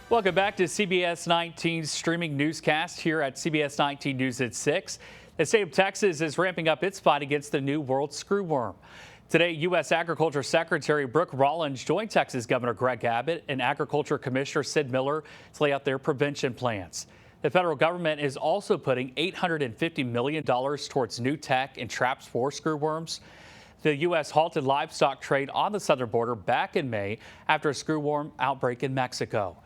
Welcome back to CBS 19's streaming newscast here at CBS 19 News at 6. The state of Texas is ramping up its fight against the new world screwworm. Today, U.S. Agriculture Secretary Brooke Rollins joined Texas Governor Greg Abbott and Agriculture Commissioner Sid Miller to lay out their prevention plans. The federal government is also putting $850 million towards new tech and traps for screwworms. The U.S. halted livestock trade on the southern border back in May after a screwworm outbreak in Mexico.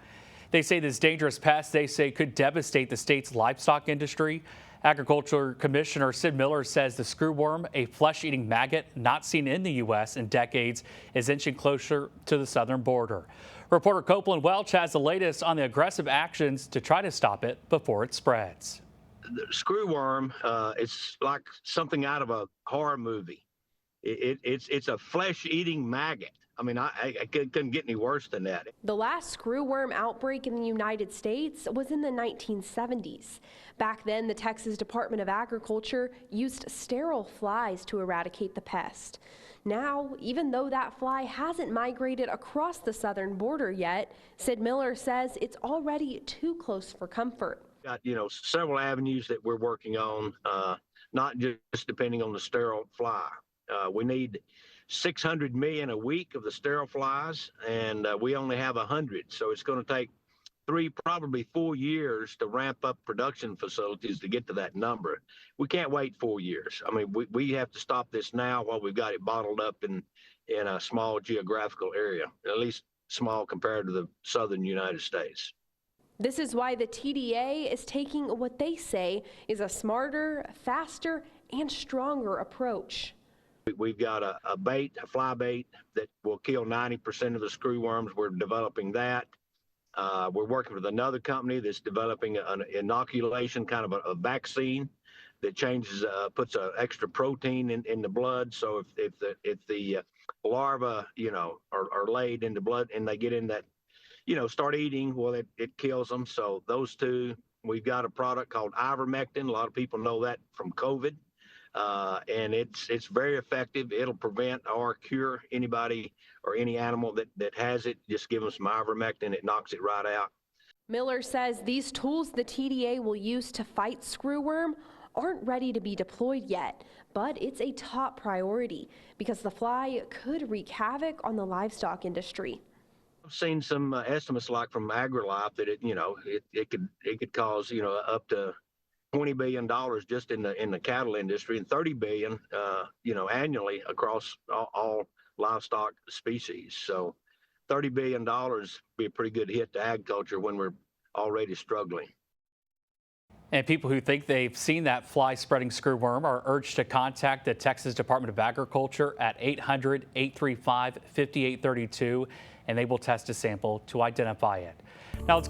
They say this dangerous pest, could devastate the state's livestock industry. Agriculture Commissioner Sid Miller says the screwworm, a flesh-eating maggot not seen in the U.S. in decades, is inching closer to the southern border. Reporter Copeland Welch has the latest on the aggressive actions to try to stop it before it spreads. The screwworm, it's like something out of a horror movie. It's a flesh-eating maggot. I mean, I couldn't get any worse than that. The last screwworm outbreak in the United States was in the 1970s. Back then, the Texas Department of Agriculture used sterile flies to eradicate the pest. Now, even though that fly hasn't migrated across the southern border yet, Sid Miller says it's already too close for comfort. Got, several avenues that we're working on, not just depending on the sterile fly. We need 600 million a week of the sterile flies, and we only have 100. So it's going to take 3, probably 4 years to ramp up production facilities to get to that number. We can't wait 4 years. I mean, we have to stop this now while we've got it bottled up in a small geographical area, at least small compared to the southern United States. This is why the TDA is taking what they say is a smarter, faster, and stronger approach. We've got a fly bait that will kill 90% of the screwworms. We're developing that. We're working with another company that's developing an inoculation, kind of a vaccine that changes, puts extra protein in the blood. So if the larvae, are laid in the blood and they get in that, start eating, well, it kills them. So those two, we've got a product called ivermectin. A lot of people know that from COVID. And it's very effective. It'll prevent or cure anybody or any animal that has it. Just give them some ivermectin, it knocks it right out. Miller says these tools the TDA will use to fight screwworm aren't ready to be deployed yet, but it's a top priority because the fly could wreak havoc on the livestock industry. I've seen some estimates like from AgriLife that it could cause up to $20 billion just in the cattle industry, and $30 billion, annually across all livestock species. So $30 billion would be a pretty good hit to agriculture when we're already struggling. And people who think they've seen that fly-spreading screwworm are urged to contact the Texas Department of Agriculture at 800-835-5832, and they will test a sample to identify it. Now let's go.